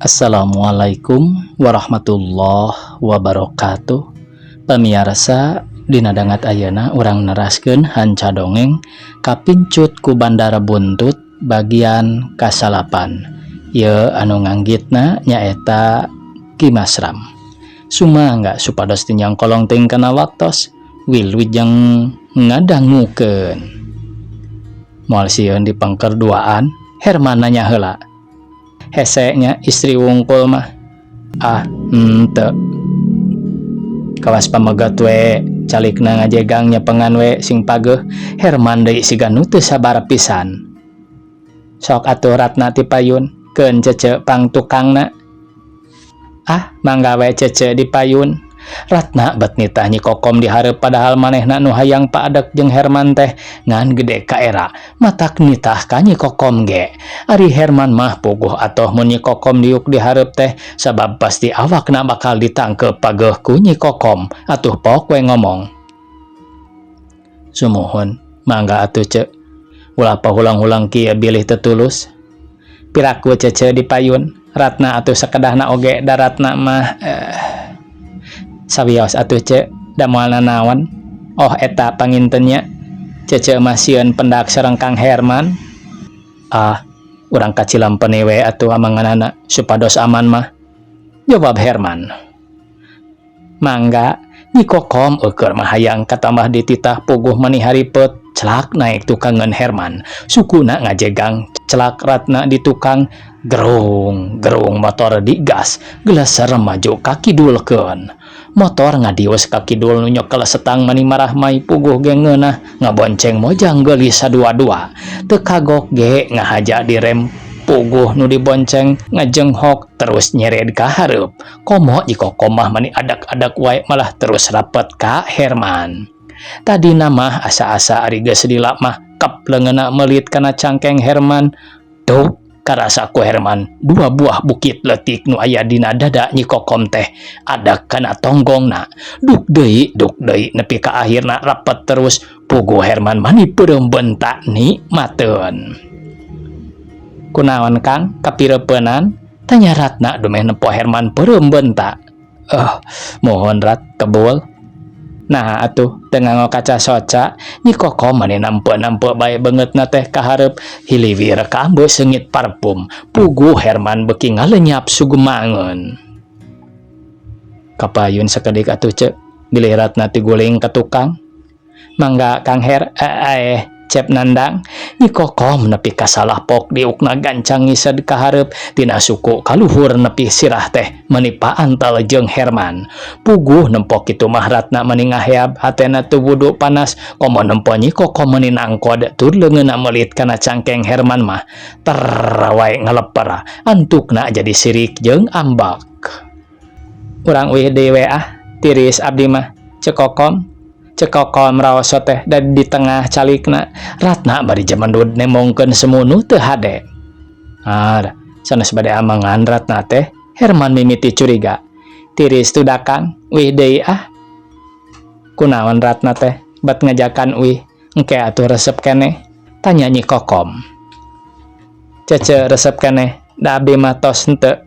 Assalamualaikum warahmatullahi wabarakatuh. Pamirsa, dina dangat ayeuna urang neraskeun hanca dongeng kapincut ku Bandara Buntut bagian kasalapan. Ye anu nganggitna nyaeta Kimasram. Sumangga supados tinjang kolong ting kana waktos wilujeng ngadangukeun. Moal sieun di pangkerduaan Herman nanya heula. Heseknya istri wungkul mah henteu kawas pamegat we calikna ngajegangnya pengan we sing pageuh. Herman deui siga nu teu sabar pisan. Sok atuh Ratna ti payun keun cece pang tukangna. Mangga we cece di payun. Ratna bet nitah Nyi Kokom dihareup padahal manehna nu hayang paadek jeung Herman teh ngan gede ka era. Matak nitah ka Nyi Kokom ge. Ari Herman mah puguh atoh mun Nyi Kokom diuk dihareup teh sabab pasti awakna bakal ditangkep pageuh ku Nyi Kokom. Atuh pok we ngomong. Sumuhun, mangga atuh ceuk. Ulah pahulang-hulang kieu bilih teu tulus. Piraku cece di payun. Ratna atuh sakedahna oge daratna mah sawios atuh ceuk da moal nanaon. Oh eta pangintennya cece mah sieun pendak sareng Kang Herman. Urang kacilampeni we atuh amanganana supados aman mah, jawab Herman. Mangga Nyi Kokom eukeur mah hayang katambah dititah puguh meuni haripet celak naik tukangan Herman. Sukuna ngajegang celak Ratna di tukang. Gerung motor digas geleser maju kaki dulkeun. Motor ngadius kaki dul nu nyokel setang mani marah mai puguh ge ngeunah ngabonceng mojang geulis sadua-dua. Teu kagok ge ngahaja direm puguh nu dibonceng ngajenghok terus nyered ka hareup. Komo Nyi Kokom mah mani adak-adak wae malah terus rapet ka Herman. Tadina mah asa-asa ari geus dilap mah kap leungeunna meulit kana cangkeng Herman. Tuh karasa ku Herman dua buah bukit leutik nu aya dina dada Nyi Kokom teh adak kana tonggongna. Duk deui nepi ka akhirna rapet terus puguh Herman mani peureum bentak nikmateun. Kunaon Kang kapireupeunnan? Tanya Ratna dumeh nempo Herman peureum bentak. Mohon Rat kebul. Nah atuh teu nganggo kaca soca. Nyi Kokom mani nampe bae beungeutna teh ka hareup hiliwir ka ambeuk seungit parfum. Puguh Herman beuki ngalenyap sugemangeun. Kapayun sakedik atuh ceuk bilih Ratna ti guling ka tukang. Mangga Kang cep nandang. Nyi Kokom nepi ka salah pok diukna gancang ngised ka hareup tina suku kaluhur nepi sirah teh meuni paantel jeung Herman. Puguh nempo kitu mah Ratna meuni ngaheab hatena teu wudu panas. Komo nempo Nyi Kokom meuni nangkod tur leungeunna meulit kana cangkeng Herman mah terwae ngaleper. Antukna jadi sirik jeung ambak. Urang uih deui we tiris abdi mah Cek Kokom raoso teh dari di tengah calikna. Ratna bari jamandud nemongkeun semunu teu hade. Sanes bade amangan Ratna teh Herman mimiti curiga. Tiris tu dakang wih deui Kunaon Ratna teh bat ngajakan wih engke atuh resep keneh, tanya Nyi Kokom. Cece resep keneh da abdi mah tos henteu.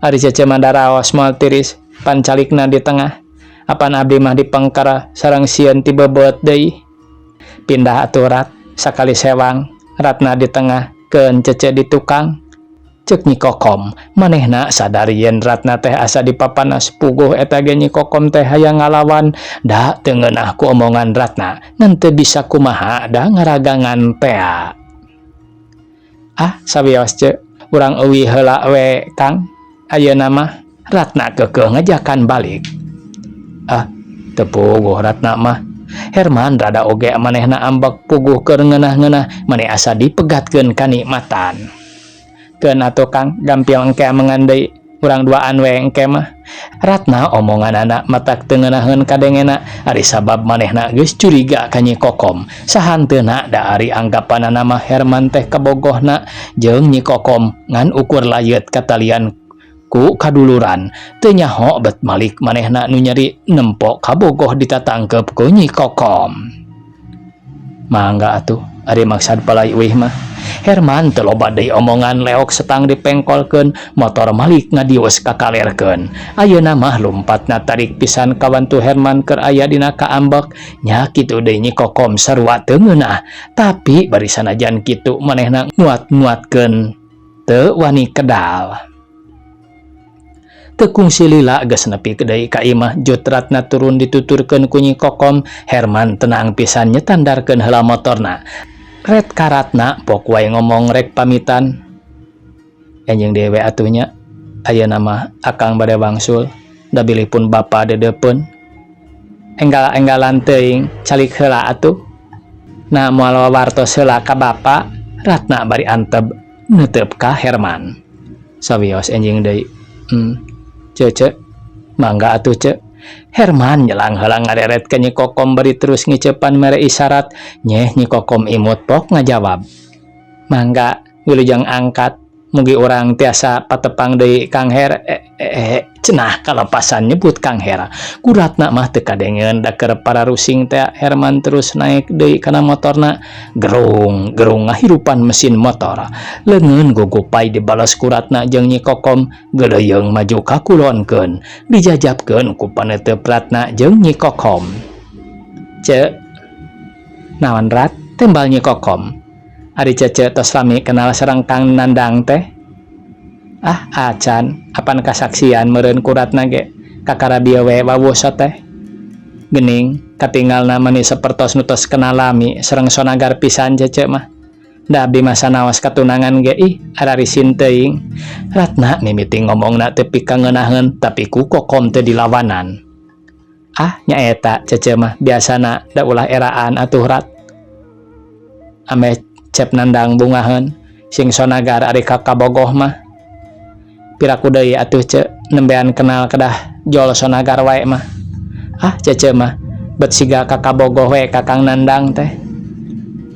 Ari cece mah daraos moal tiris pan calikna di tengah. Apan abdi mah dipengker sareng sieun ti beubeut deui. Pindah atuh Rat sakali sewang. Ratna di tengah keun cece di tukang. Ceuk Nyi Kokom manehna sadar yen Ratna teh asa dipapanas puguh eta ge Nyi Kokom teh hayang ngalawan. Da teu ngeunah ku omongan Ratna ngan teu bisa kumaha da ngaragangan pea. Sawios ceuk urang euwih heula we Kang. Ayeuna mah Ratna keukeuh ngajakan balik. Teu puguh Ratna mah. Herman rada oge manehna ambek puguh keur ngeunah-ngeunah mani asa dipegatkeun kanikmatan. Keun atuh Kang gampil engke amengan deui urang duaan we engke mah. Ratna omonganana matak teu ngeunaheun kadengena ari sabab manehna geus curiga ka Nyi Kokom. Sahanteuna da ari anggapanana mah Herman teh kabogohna jeung Nyi Kokom ngan ukur layeut katalian ku kaduluran. Teu nyaho bet malik manehna nu nyeri nempo kabogoh ditatangkep ku Nyi Kokom. Mangga atuh ari maksad palai uih mah Herman teu loba deui omongan leok setang dipengkolkeun motor Malik ngadius kakalerkeun. Ayeuna mah lompatna tarik pisan kawan tu Herman keur aya dina kaambek nya kitu deui Nyi Kokom sarua teu ngeunah. Tapi bari sanajan kitu manehna nguat-nguatkeun teu wani kedal. Tekung si Lila geus nepi deui ka imah Jutratna turun dituturkeun ku Nyi Kokom. Herman tenang pisan nyetandarkeun heula motorna. Ret karatna pok wae ngomong rek pamitan. Enjing dewe atunya ayeuna mah akang bade wangsul da bilihpun bapa dedepeun. Enggal-enggalan teuing calik heula atuh. Na moal wawartos heula ka bapa. Ratna bari anteb neuteub ka Herman. Sawios enjing deui. Cece, mangga atuh ce. Herman nyelang heula ngareret ke Nyi Kokom bari terus ngiceupan mere isyarat. Nyeh Nyi Kokom imut pok ngajawab. Mangga wilujeng angkat. Mugi urang tiasa patepang deui Kang Her. Cenah kalepasan nyebut Kang Her. Kuratna mah teu kadengeun da keur pararusing teh Herman terus naik deui kana motorna. Gerung ngahirupan mesin motor. Leungeun gugupay dibalas kuratna jeung Nyi Kokom geudeuyeng maju kakulonkeun. Dijajabkeun ku paneuteub Ratna jeung Nyi Kokom. Cek. Naon Rat? Tembal Nyi Kokom. Ari Cece tos lami kenal sareng Kang Nandang teh. Ah, acan, apan kasaksian meureun kuratna ge kakarabieu we wawusa teh. Geuning katinggalna mani sapertos nu tos kenal lami sareng sonagar pisan Cece mah. Da abdi mah sanaos katunangan ge ararisin teuing. Ratna mimiti ngomongna teu pika ngeunaheun tapi ku Kokom teu dilawanan. Ah, nyaeta Cece mah biasana da ulah eraan atuh Rat. Ame cep Nandang bungaheun sing sonagar ari kakabogoh mah. Piraku deui atuh ce nembean kenal kedah jol sonagar wae mah. Ah Cece mah bet siga kakabogoh we Kakang Nandang teh.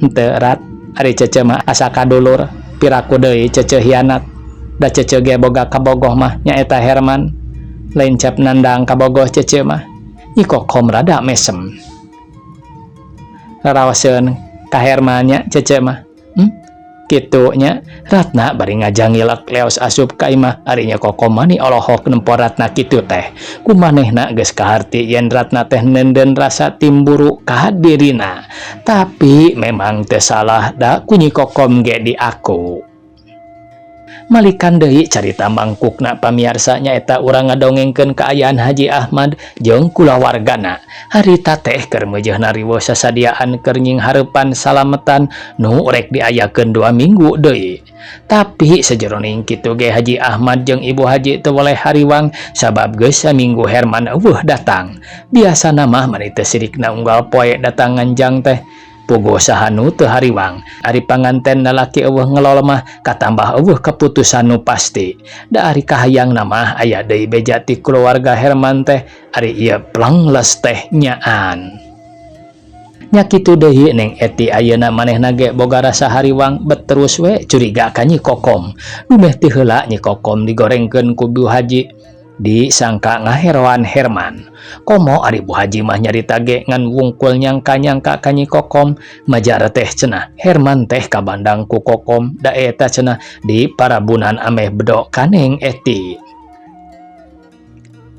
Henteu Rat, ari Cece mah asa kadulur. Piraku deui Cece hianat. Da Cece ge boga kabogoh mah nyaeta Herman. Lain cep Nandang kabogoh Cece mah. Nyi Kokom rada mesem. Rawaseun ka Herman nya Cece mah. Kitu nya Ratna bari ngajangilak leos asup ka imah. Ari Nyi Kokom mani olohok nempo Ratna kitu teh. Kumanehna geus kaharti yen Ratna teh nenden rasa timburu ka dirina. Tapi memang teu salah da ku Nyi Kokom ge di aku. Malikan deui carita mangkukna pamiarsa nyaeta urang ngadongengkeun kaayaan Haji Ahmad jeung kulawargana. Harita teh keur meujeuhna riweuh sasadiaan keur nying hareupan salametan nu rek diayakeun 2 minggu deui. Tapi sajeroning kitu ge Haji Ahmad jeung Ibu Haji teu boleh hariwang sabab geus saminggu Herman eueuh datang. Biasana mah mani teu sirikna unggal poe datang nganjang teh. Puguh sahanu teu hariwang. Ari panganten lalaki eueuh ngelol mah katambah eueuh keputusan nu pasti. Da ari kahayangna mah aya deui beja ti keluarga Herman teh ari ieu plangles teh nyaan. Nya kitu deui Neng Eti ayeuna manehna ge boga rasa hariwang bet terus we curiga ka Nyi Kokom. Dumeh ti heula Nyi Kokom digorengkeun ku Bu Haji disangka ngaheroan Herman. Komo ari Bu Haji mah nyarita ge ngan wungkul nyangka-nyangka ka Nyi Kokom. Majar teh cenah Herman teh kabandang ku Kokom da eta cenah di parabunan ameh bedo ka Neng Eti.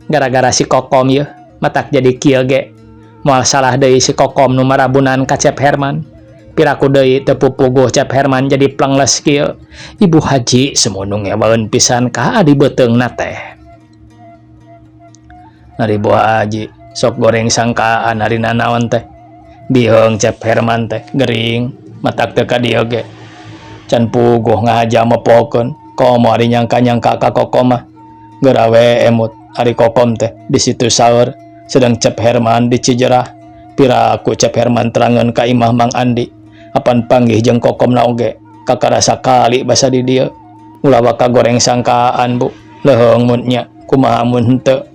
Gara-gara si Kokom yeuh matak jadi kieu ge. Moal salah deui si Kokom nu marabunan ka cep Herman. Piraku deui teu pupuguh cep Herman jadi plangles kieu. Ibu Haji semono ngeweun pisan ka adi beuteungna teh. Ari Bu Haji sok goreng sangkaan hari nanaon teh. Biheung cep Herman teh gering matak teu ka dieu ge. Can puguh ngahaja mepokeun. Komo ari nyangka-nyangka ka Kokom mah. Geurawe emut ari Kokom teh di situ saeur sedang cep Herman di Cijerah. Piraku cep Herman terangeun ka imah Mang Andi. Apan panggih jeung Kokom na oge kakarasa kali basa di dieu. Ulah waka goreng sangkaan Bu. Leheung mun nya kumaha mun henteu.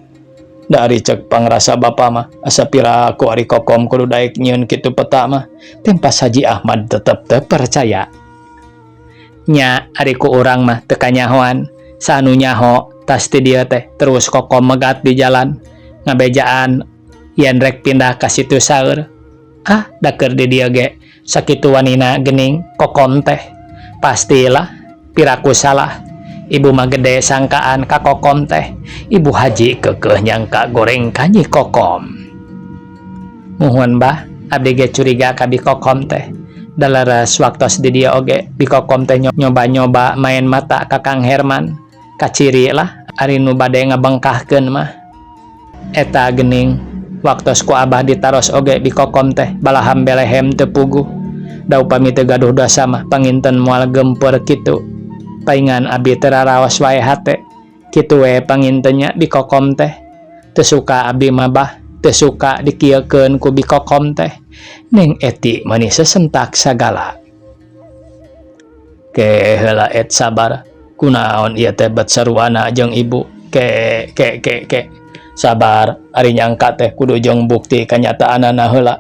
Dari cek pangrasa bapa mah asa piraku ari Kokom kudu daek nyieun kitu peta mah. Tempas Haji Ahmad tetep teu percaya. Nya ari ku urang mah teu kanyahoan. Sanu nyaho tas ti dieu teh terus Kokom megat di jalan ngabejaan yen rek pindah ka situ saeur. Ah da keur di dieu ge sakitu wanina geuning Kokom teh. Pastilah piraku salah. Ibu mah gede sangkaan ka kokom teh. Ibu haji kekeh nyangka goreng kanyi kokom. Muhun bah, abdi ge curiga ka bi kokom teh. Dalaras waktos di dia oge bi kokom teh nyoba-nyoba main mata ka Kang Herman. Kaciri lah ari nu bade ngabengkahkeun mah. Eta geuning waktos ku abah ditaros oge bi kokom teh balaham belehem teu puguh. Da upami teu gaduh dosa mah panginten moal gempeur kitu. Paingan abdi teu raraos wae hate. Kitu we pangintennya bi kokom teh. Teu suka abdi mah bah, teu suka dikieukeun ku bi kokom teh. Ning Eti mani sesentak sagala. Ke heula et sabar. Kunaon ieu teh bet saruana jeung ibu. Ke sabar, ari nyangka teh kudu jeung bukti kanyataanana heula.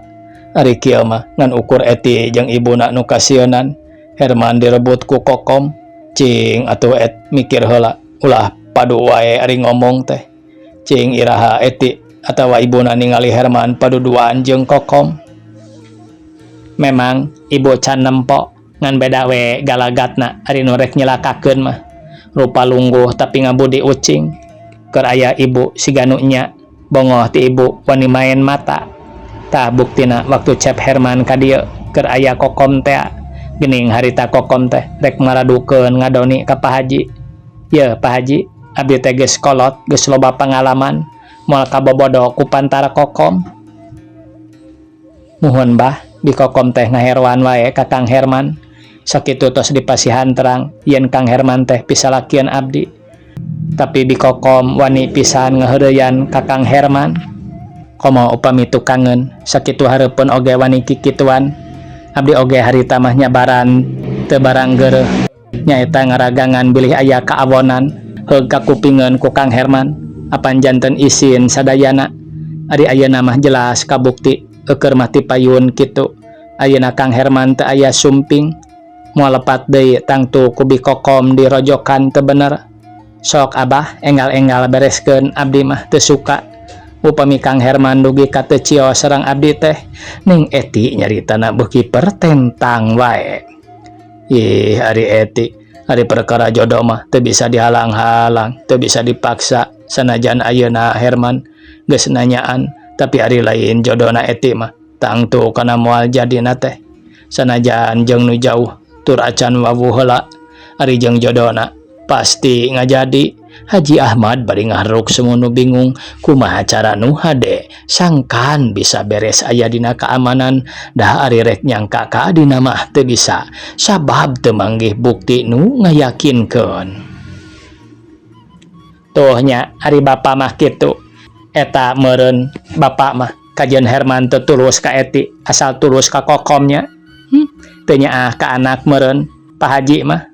Ari kieu mah ngan ukur Eti jeung ibuna nu kasienan. Herman direbut ku kokom. Cing atuh et mikir heula, ulah padu wae ari ngomong teh. Cing iraha Eti atawa ibuna ningali Herman paduduan jeung kokom. Memang ibu can nempok ngan beda we galagatna ari nu rek nyelakakeun mah. Rupa lungguh tapi ngabudi ucing. Keur aya ibu siga nu nya bongoh ti ibu wani main mata. Tah buktina waktu cep Herman ka dieu keur aya kokom teh. Geuning harita kokom teh rek ngaradukeun ngadoni ka Pak Haji. Ye Pak Haji, abdi teh geus kolot, geus loba pangalaman moal kabobodo ku pantara kokom. Muhun bah, di kokom teh ngaherwan wae ka Kang Herman. Sakitu tos dipasihan terang yen Kang Herman teh pisalakieun abdi. Tapi di kokom wani pisan ngaheureuyan ka Kang Herman. Komo upami tukangeun sakitu hareupeun oge wani kikituan. Abdi oge harita mah nyabaran teu barang geureuh. Nyaeta ngaragangan bilih aya kaawonan heug kakupingeun ku Kang Herman. Apan janten isin sadayana. Ari ayeuna mah jelas kabukti eukeur mah ti payun kitu. Ayeuna Kang Herman teu aya sumping. Moal lepat deui tangtu ku bi kokom dirojokan teu bener. Sok abah enggal-enggal bereskeun abdi mah teu suka. Upami Kang Herman dugi ka teu cios sareng abdi teh, ning Eti nyaritana beuki pertentang wae. Ih, ari Eti, ari perkara jodoh mah teu bisa dihalang-halang, teu bisa dipaksa. Sanajan ayeuna Herman geus nanyaan, tapi ari lain jodohna Eti mah tangtu kana moal jadina teh. Sanajan jeung nu jauh tur acan wawu heula, ari jeung jodohna pasti ngajadi. Haji Ahmad bari ngahruk semunu bingung kumaha cara nu hade sangkan bisa beres aya dina keamanan. Dah ari rek nyangka ka adina mah teu bisa sabab teu manggih bukti nu ngayakinkeun. Tuh nya ari bapa mah kitu. Eta meureun bapa mah kajian Herman teu tulus ka Eti asal tulus ka kokomnya. Teu nyaah ka anak meureun Pak Haji mah.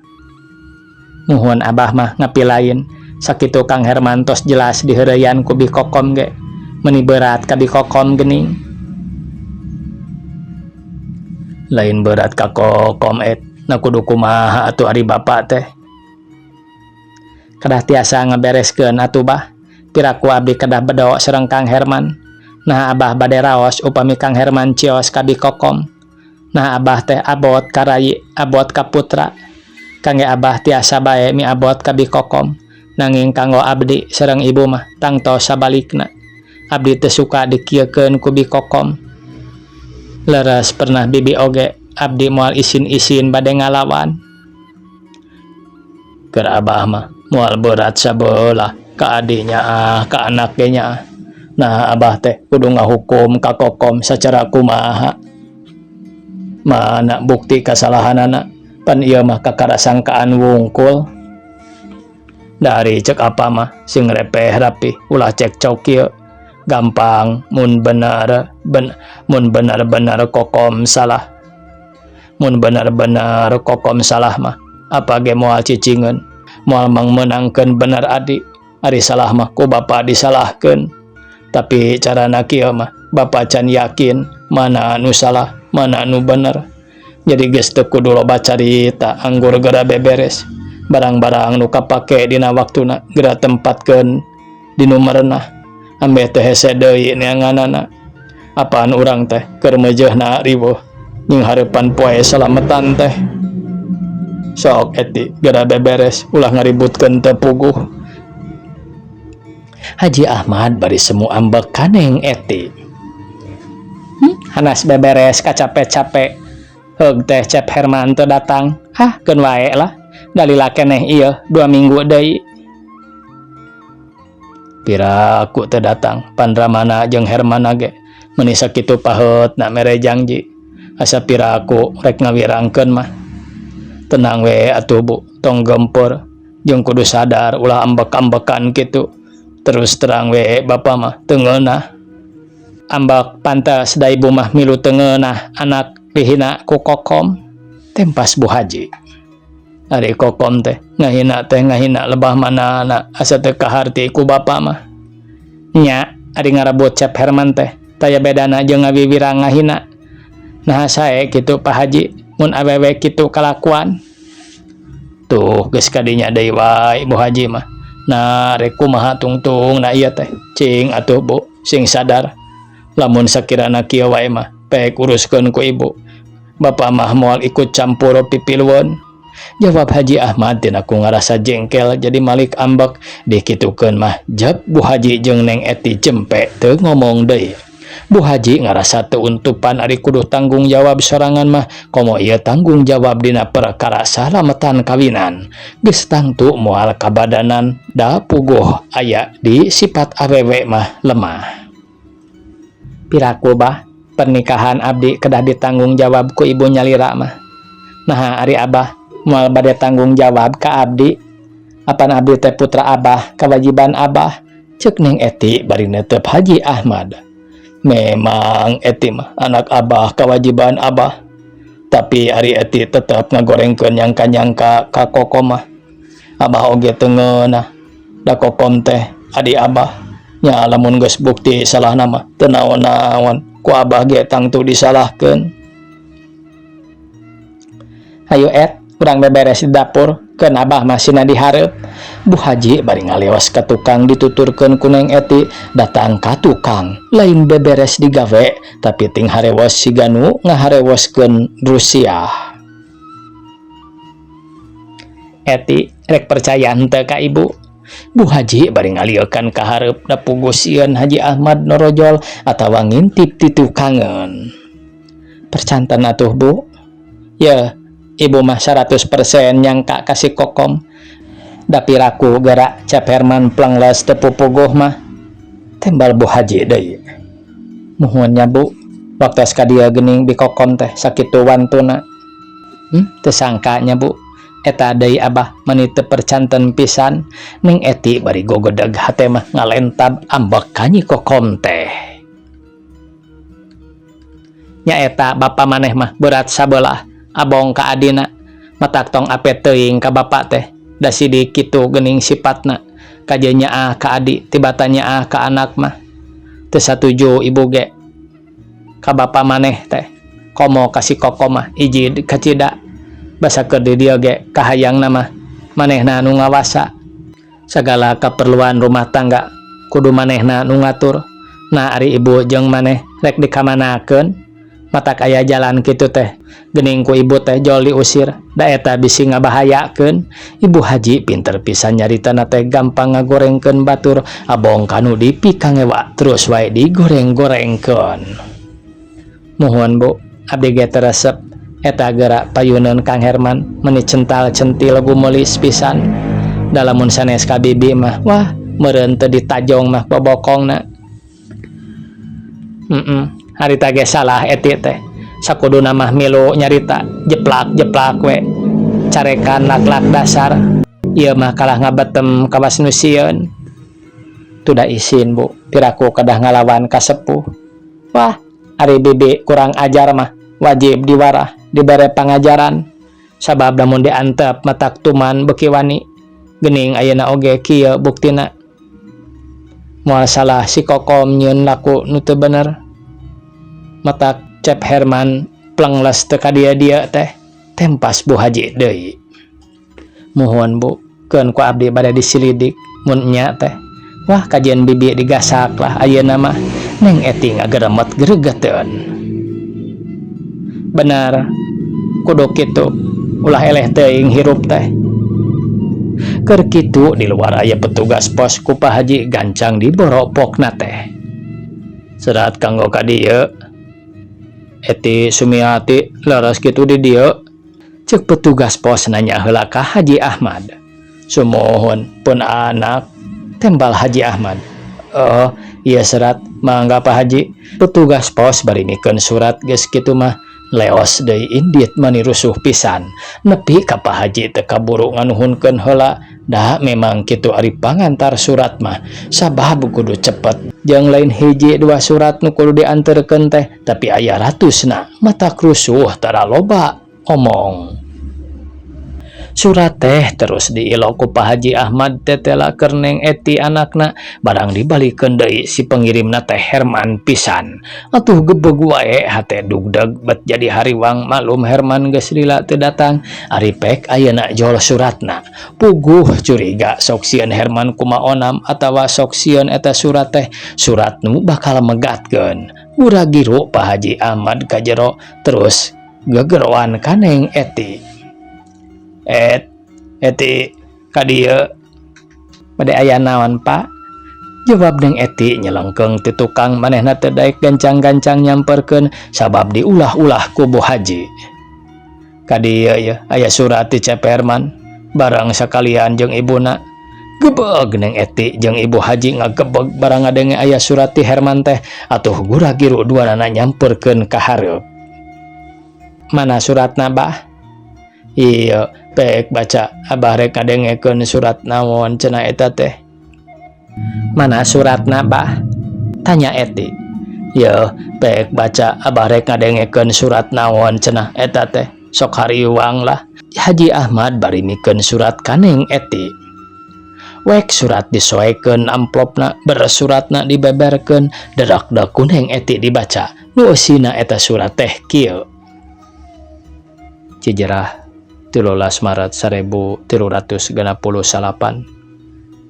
Muhun abah mah ngapilain. Sakitu Kang Herman tos jelas diheureuyan ku bi kokom ge. Meuni berat ka bi kokom geuning. Lain berat ka kokom et. Na kudu kumaha atuh ari bapa teh. Kedah tiasa ngabereskeun atuh bah. Piraku abdi kedah bedo sareng Kang Herman. Nah abah bade raos upami Kang Herman cios ka bi kokom. Nah abah teh abot ka Rai, abot ka Putra. Kangge abah tiasa bae mi abot ka bi kokom. Nanging kanggo abdi sareng ibu mah tangtos sabalikna. Abdi teu suka dikieukeun ku bi kokom. Leres pernah bibi oge abdi moal isin-isin bade ngalawan. Keur abah mah moal berat sabeulah ka adinya ka anak ge nya. Nah abah teh kudu ngahukum ka kokom sacara kumaha. Mana bukti kasalahanana pan ieu mah kakarasangkaan wungkul. Dari cek apa mah sing repeh rapi ulah cek cok kieu gampang mun bener kokom salah. Mun bener kokom salah mah apa ge moal cicingeun moal mangmeunangkeun bener adi. Ari salah mah ku bapa disalahkeun. Tapi carana kieu mah bapa can yakin mana anu salah mana anu bener. Jadi geus teu kudu loba carita anggur geura beberes. Barang-barang nu kapake dina waktuna geura tempatkeun di numereunah. Ambe teh hese deui neanganana. Apaan urang teh keur meujeuhna riweuh nying hareupan poe salametan teh. sok eti gara beberes ulah ngaributkeun teu puguh. Haji Ahmad bari semu ambek kaneng eti. Hanas beberes kacape-cape. Heug teh Cep Herman teu datang. Hah, keun wae lah. Dalila keneh ieu 2 minggu deui. Pira aku teu datang, Pandramana jeung Hermana ge meuni sakitu paheutna mere janji. Asa pira aku rek ngawirangkeun mah. Tenang we atuh Bu, tong gempur jeung kudu sadar ulah ambek-ambekan kitu. Terus terang we bapa mah teu ngeunah. Ambak pantes da ibu mah milu teu ngeunah anak dihina ku Kokom. Tempas Bu Haji. Ari Kokom teh ngahina lebah manana asa teu kaharti ku bapa mah. Nya ari ngarabut Cep Herman teh taya bedana jeung ngawiwirang ngahina. Nah sae kitu Pak Haji mun awewe kitu kalakuan. Tuh geus kadinya deui wae Bu Haji mah. Nah rek kumaha tungtung na ieu teh cing atuh Bu sing sadar. Lamun sakirana kieu wae mah pek uruskeun ku ibu. Bapa mah moal ikut campur pipilueun. Jawab Haji Ahmad tina ku ngarasa jengkel jadi malik ambek dikitukeun mah jep Bu Haji jeung Neng Eti jempe teu ngomong deui. Bu Haji ngarasa teu untupan ari kudu tanggung jawab sorangan mah komo ieu tanggung jawab dina perkara salametan kawinan. Geus tangtu moal kabadanan da puguh aya di sifat awewe mah lemah. Piraku bah pernikahan abdi kedah ditanggung jawab ku ibu nyalira mah. Nah ari abah moal bade tanggung jawab ka abdi. Apan abdi teh putra abah, kewajiban abah. Ceuk Neng Eti bari neuteup Haji Ahmad. Memang Eti mah anak abah, kewajiban abah. Tapi ari Eti tetep ngagorengkeun nyangka-nyangka ka Kokom mah. Abah oge teu ngeunah. Da Kokom teh adi abah. Nya lamun geus bukti salahna mah teu naon-naon ku abah ge tangtu disalahkeun. Hayu Et, urang beberes di dapur, keun abah masih di hareup. Bu Haji bari ngaleos ka tukang dituturkeun ku Neng Eti, datang ka tukang. Lain beberes digawe, tapi ting harewos siganu ngaharewoskeun Rusia. Eti, rek percaya henteu ka ibu. Bu Haji bari ngaliekeun ka hareup da puguh sieun Haji Ahmad norojol atawa ngintip ti tukangeun. Percanten atuh Bu. Ya, ibu mah 100% nyangka kasih Kokom. Da piraku gara Cep Herman plengles teu pupuguh mah. Tembal Bu Haji deui. Muhun nya Bu, waktos ka dieu geuning bi Kokom teh sakitu wantuna. Teu sangka nya Bu. Eta deui abah meuni teu percanten pisan. Neng Eti bari gogodeg hate mah ngalentab ambek ka Nyi Kokom teh. Nya eta bapa maneh mah berat sabelah abong ka adina. Matak tong ape teuing ka bapa teh. Da sidik kitu geuning sifatna. Kaje nyaah ka adi tibata nyaah ka anak mah. Teu satuju ibu ge. Ka bapa maneh teh komo kasih Kokom mah iji kacida. Basa keur di dieu ge kahayangna mah manehna nu ngawasa. Sagala keperluan rumah tangga kudu manehna nu ngatur. Nah ari ibu jeung maneh rek dikamanakeun matak aya jalan kitu teh geuning ku ibu teh jol diusir da eta bisi ngabahayakeun. Ibu Haji pinter pisan nyaritana teh gampang ngagorengkeun batur abong kanu dipikangewa terus wae digoreng-gorengkeun. Muhun Bu, abdi ge teu resep eta geura payuneun Kang Herman meuni cental-centil gumelis pisan. Da lamun sanes ka bibi mah wah meureun teu ditajong mah bobokongna. Harita ge salah Eti teh. Sakuduna mah milu nyarita jeplak-jeplak we. Carekan lak-lak dasar. Ieu mah kalah ngabetem kawas nu sieun. Tuda isin Bu, piraku kedah ngalawan ka sepuh. Wah, ari bibi kurang ajar mah wajib diwarah dibere pangajaran. Sabab lamun diantep matak tuman beuki wani. Geuning ayeuna oge kieu buktina. Moal salah si Kokom nyieun laku nu teu bener. Matak Cep Herman plengles teu ka dia teh. Tempas Bu Haji deui. Muhun Bu, keun ku abdi bade disilidik mun nya teh. Wah kajian bibi digasak lah ayeuna mah. Neng Eti ngageremet gregeteun. Benar, kudu kitu. ulah eleh teuing hirup teh. Keur kitu di luar aya petugas pos ku Pak Haji gancang di boropokna teh. Serat kanggo ka dieu. Eti Sumiati laras kitu di dieu. Cek petugas pos nanya heula ka Haji Ahmad. Sumohon pun anak tembal Haji Ahmad. Oh iya serat mangga Pak Haji. Petugas pos bari mikeun surat geus kitu mah leos deui indit mani rusuh pisan. Nepi ka Pak Haji teu kaburu nganuhunkeun heula. Da memang kitu ari pangantar surat mah sabab kudu cepet. Jeung lain hiji dua surat nu kudu dianterkeun teh tapi aya ratusna mata rusuh tara loba omong. Surat teh terus diilo ku Pak Haji Ahmad tetela keur Neng Eti anakna barang dibalikeun deui si pengirimna teh Herman pisan. Atuh gebeg wae hate dugdeg bet jadi hariwang malum Herman geus lila teu datang. Ari pek ayeuna jol suratna. Puguh curiga sok sieun Herman kumaonam atawa sok sieun eta surat teh surat nu bakal megatkeun. Murah giru Pak Haji Ahmad ka jero terus gegeroan ka Neng Eti. Eti ka dieu bade aya naon Pak? Jawab Neng Eti nyelengkeung ti tukang manehna teu daek gancang-gancang nyamperkeun sabab diulah-ulah ku Bu Haji. Ka dieu ye aya surat ti Cep Herman barang sakalian jeung ibuna. Gebeg Neng Eti jeung Ibu Haji ngagebeg barang ngadenge aya surat ti Herman teh atuh gura-giru duanana nyamperkeun ka hareup. Mana suratna Bah? Iya pek baca abah rek ngadengekeun surat naon cenah eta teh. Mana suratna Bah? Tanya Eti. Ye pek baca abah rek ngadengekeun surat naon cenah eta teh. Sok hariwang lah. Haji Ahmad bari mikeun surat ka Neng Eti. Wek surat disoekeun amplopna beres suratna dibeberkeun derak-dak ku Neng Eti dibaca. Nu eusina eta surat teh kieu. Cijerah 13 Maret 1368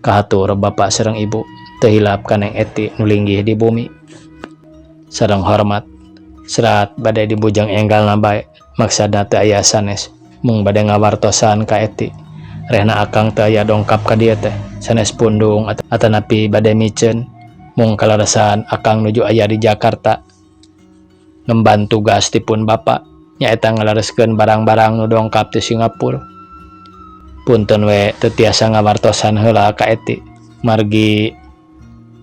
kahatur Bapak sareng Ibu teu hilap ka Neng Eti nu linggih di bumi. Sareng hormat serat bade dibujang enggalna bae maksudna teu aya sanes mung bade ngawartosan ka Eti. Rehna akang teu aya dongkap ka dieu teh sanes pundung atanapi bade miceun mung kalaresan akang nuju aya di Jakarta ngemban tugas tipun Bapak nyaeta ngalareskeun barang-barang nu dongkap ti Singapura. Punten we teu tiasa ngawartosan heula ka Eti margi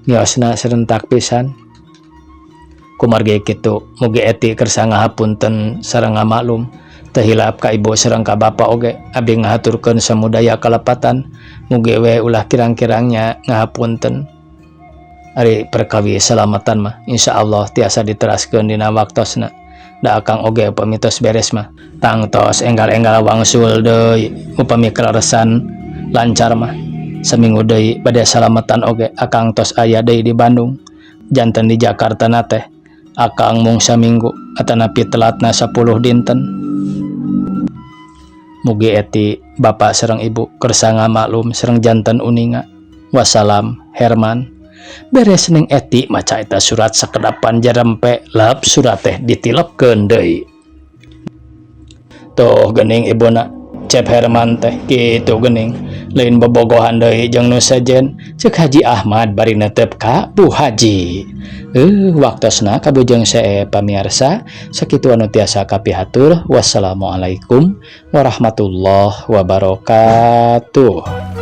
ngiosna serentak pisan. Kumargi kitu mugi Eti kersa ngahapunten sareng ngamaklum teu hilap ka Ibu sareng ka Bapak oge abi ngahaturkeun samudaya kalepatan mugi we ulah kirang-kirangnya ngahapunten. Ari perkawi salamatan mah insyaallah tiasa diteraskeun dina waktosna. Da akang oge pamitos beres mah tangtos enggal-enggal wangsul deui upami kalaresan lancar mah seminggu deui bade salamatan oge akang tos aya deui di Bandung. Janten di Jakarta na teh akang mung saminggu atanapi telatna 10 dinten. Mugi Eti Bapak sareng Ibu kersa ngamaklum sareng janten uninga. Wassalam Herman. Beres Neng Eti maca eta surat sakedapan jarempe lap surat teh ditilepkeun deui. Tuh geuning ibuna Cep Herman teh kitu geuning lain bobogohan deui jeung nu sejen ceuk Haji Ahmad bari netep ka Bu Haji. Waktosna kabujeng sae pamiarsa sakitu anu tiasa kapihatur. Wassalamualaikum warahmatullahi wabarakatuh.